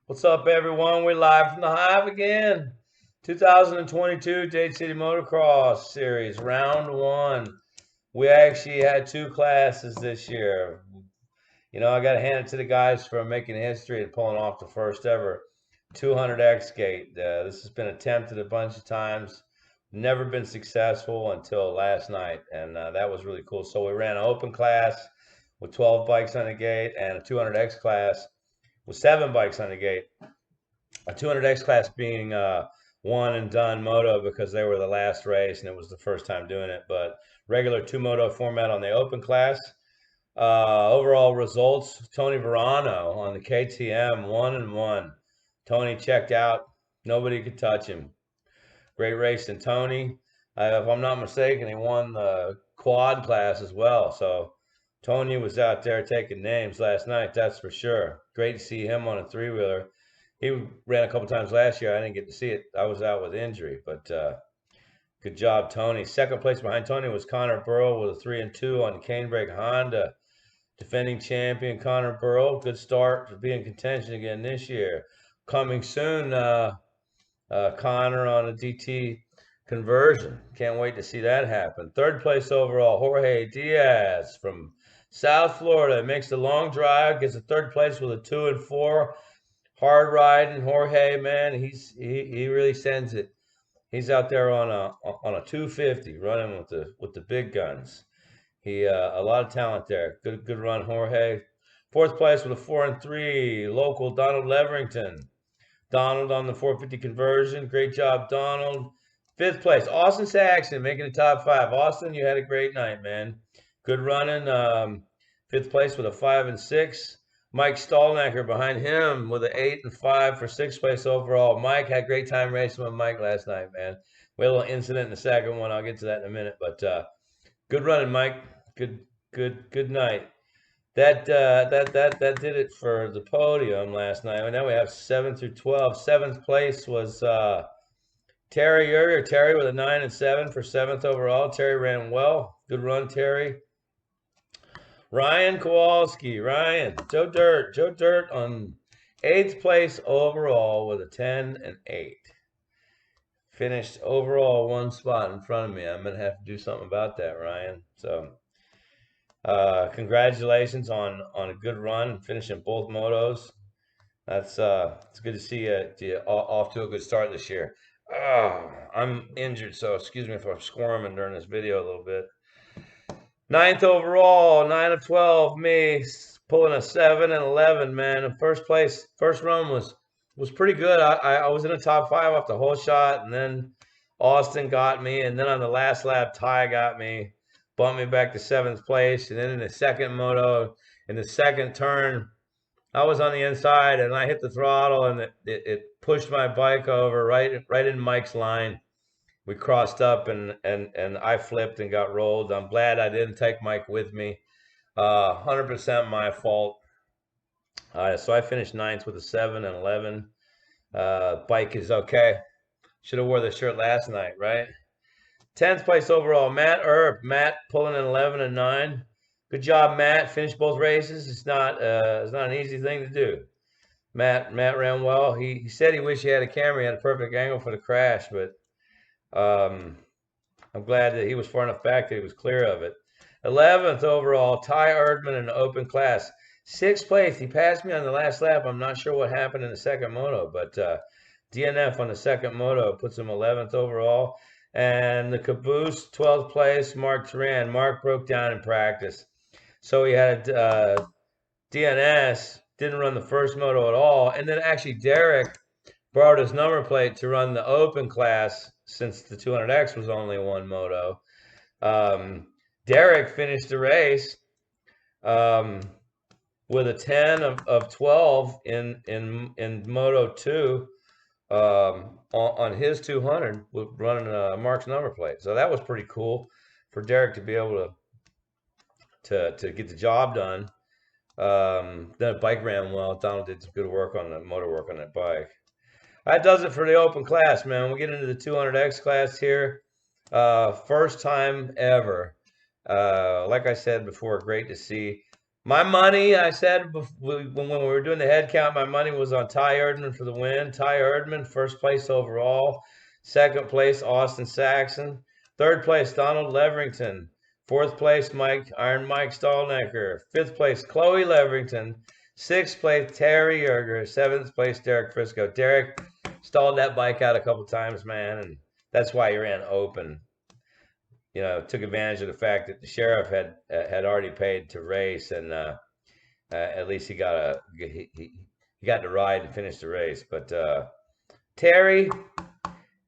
What's up, everyone? We're live from the Hive again. 2022 Dade City Motocross Series, round one. We actually had two classes this year. I got to hand it to the guys for making history and pulling off the first ever 200X gate. This has been attempted a bunch of times, never been successful until last night, and that was really cool. So we ran an open class with 12 bikes on the gate and a 200X class with 7 bikes on the gate. A 200X class being one and done moto because they were the last race and it was the first time doing it. But regular two moto format on the open class. Overall results: Tony Verano on the KTM 1-1. Tony checked out. Nobody could touch him. Great race in Tony. If I'm not mistaken, he won the quad class as well. So Tony was out there taking names last night, that's for sure. Great to see him on a three-wheeler. He ran a couple times last year. I didn't get to see it. I was out with injury, but good job, Tony. Second place behind Tony was Connor Burrow with a 3-2 on Canebrake Honda. Defending champion Connor Burrow. Good start to be in contention again this year. Coming soon, Connor on a DT conversion. Can't wait to see that happen. Third place overall, Jorge Diaz from South Florida. Makes the long drive, gets a third place with a 2-4. Hard riding Jorge, man. He really sends it. He's out there on a 250 running with the big guns. He a lot of talent there. Good run, Jorge. Fourth place with a 4-3, local Donald Leverington. Donald on the 450 conversion. Great job, Donald. Fifth place, Austin Saxon making the top 5. Austin, you had a great night, man. Good running. Fifth place with a 5-6. Mike Stallnacker behind him with an 8-5 for sixth place overall. Mike had a great time racing with Mike last night, man. We had a little incident in the second one. I'll get to that in a minute, but good running, Mike. Good night. That did it for the podium last night. And now we have 7 through 12. Seventh place was Terry Yerger. Terry with a 9-7 for seventh overall. Terry ran well. Good run, Terry. Ryan Kowalski. Joe Dirt on 8th place overall with a 10-8. Finished overall one spot in front of me. I'm going to have to do something about that, Ryan. So congratulations on a good run and finishing both motos. It's good to see you off to a good start this year. I'm injured, so excuse me if I'm squirming during this video a little bit. 9th overall, 9-12, me pulling a 7-11, man. In first place, first run was pretty good. I was in the top 5 off the whole shot, and then Austin got me, and then on the last lap, Ty got me, bumped me back to 7th place, and then in the second moto, in the second turn, I was on the inside, and I hit the throttle, and it pushed my bike over right in Mike's line. We crossed up, and I flipped and got rolled. I'm glad I didn't take Mike with me. 100% my fault. So I finished 9th with a 7-11. Bike is okay. Should have wore the shirt last night, right? 10th place overall, Matt Earp. Matt pulling an 11-9. Good job, Matt. Finished both races. It's not an easy thing to do. Matt ran well. He said he wished he had a camera. He had a perfect angle for the crash, but I'm glad that he was far enough back that he was clear of it. 11th overall, Ty Erdman in the open class. 6th place, he passed me on the last lap. I'm not sure what happened in the second moto, but DNF on the second moto puts him 11th overall. And the caboose, 12th place, Mark Turan. Mark broke down in practice. So he had DNS, didn't run the first moto at all. And then actually Derek borrowed his number plate to run the open class since the 200X was only one moto. Derek finished the race with a 10 of 12 in Moto 2 on his 200 with running Mark's number plate. So that was pretty cool for Derek to be able to get the job done. Then the bike ran well. Donald did some good work on the motor work on that bike. That does it for the open class, man. We'll get into the 200X class here. First time ever. Like I said before, great to see. My money, I said when we were doing the head count, my money was on Ty Erdman for the win. Ty Erdman, first place overall. Second place, Austin Saxon. Third place, Donald Leverington. Fourth place, Iron Mike Stallnecker. Fifth place, Chloe Leverington. Sixth place, Terry Yerger. Seventh place, Derek Frisco. Derek stalled that bike out a couple times, man, and that's why he ran open. You know, took advantage of the fact that the sheriff had already paid to race, and at least he got the ride to finish the race. But Terry,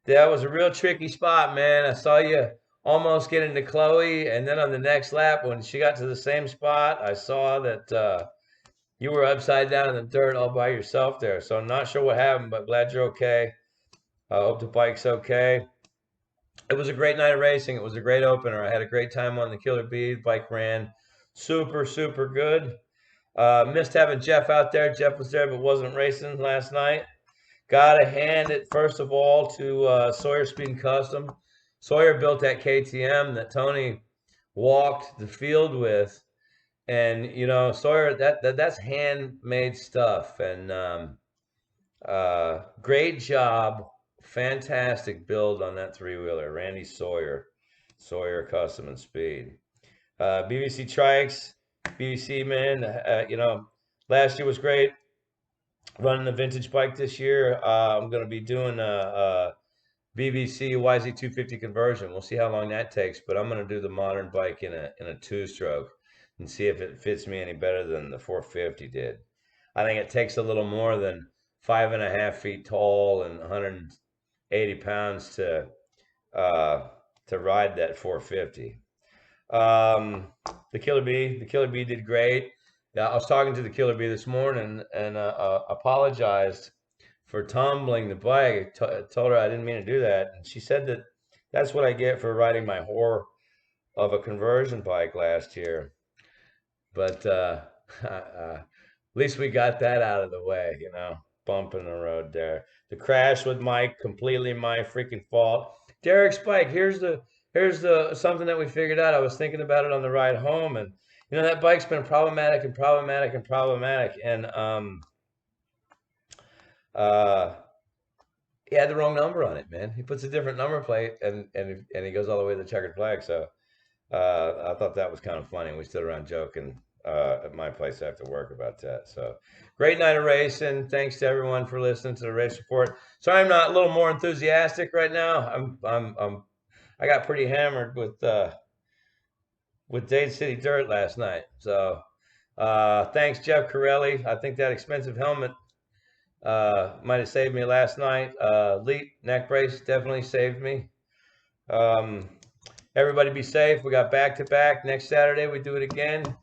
that was a real tricky spot, man. I saw you almost get into Chloe, and then on the next lap, when she got to the same spot, I saw that you were upside down in the dirt all by yourself there. So I'm not sure what happened, but glad you're okay. I hope the bike's okay. It was a great night of racing. It was a great opener. I had a great time on the Killer Bee. The bike ran super, super good. Missed having Jeff out there. Jeff was there but wasn't racing last night. Got to hand it first of all to Sawyer Speed and Custom. Sawyer built that KTM that Tony walked the field with, and you know Sawyer, that's handmade stuff, and great job, fantastic build on that three-wheeler. Randy Sawyer, Sawyer Custom and Speed. BBC Trikes, BBC man, you know, last year was great. Running the vintage bike this year. I'm going to be doing a BBC YZ250 conversion. We'll see how long that takes, but I'm going to do the modern bike in a two-stroke and see if it fits me any better than the 450 did. I think it takes a little more than 5.5 feet tall and 180 pounds to ride that 450. The Killer Bee did great. Yeah, I was talking to the Killer Bee this morning and apologized for tumbling the bike. I told her I didn't mean to do that, and she said that that's what I get for riding my whore of a conversion bike last year. But at least we got that out of the way, you know. Bump in the road there. The crash with Mike, completely my freaking fault. Derek's bike. Here's the something that we figured out. I was thinking about it on the ride home, and you know that bike's been problematic and problematic and problematic, and he had the wrong number on it, man. He puts a different number plate, and he goes all the way to the checkered flag. So I thought that was kind of funny. We stood around joking at my place after work about that. So great night of racing. Thanks to everyone for listening to the race report. Sorry, I'm not a little more enthusiastic right now. I got pretty hammered with Dade City Dirt last night. So thanks, Jeff Corelli. I think that expensive helmet might have saved me last night. Leap neck brace definitely saved me. Everybody be safe. We got back-to-back. Next Saturday we do it again.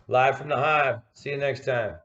Live from the Hive. See you next time.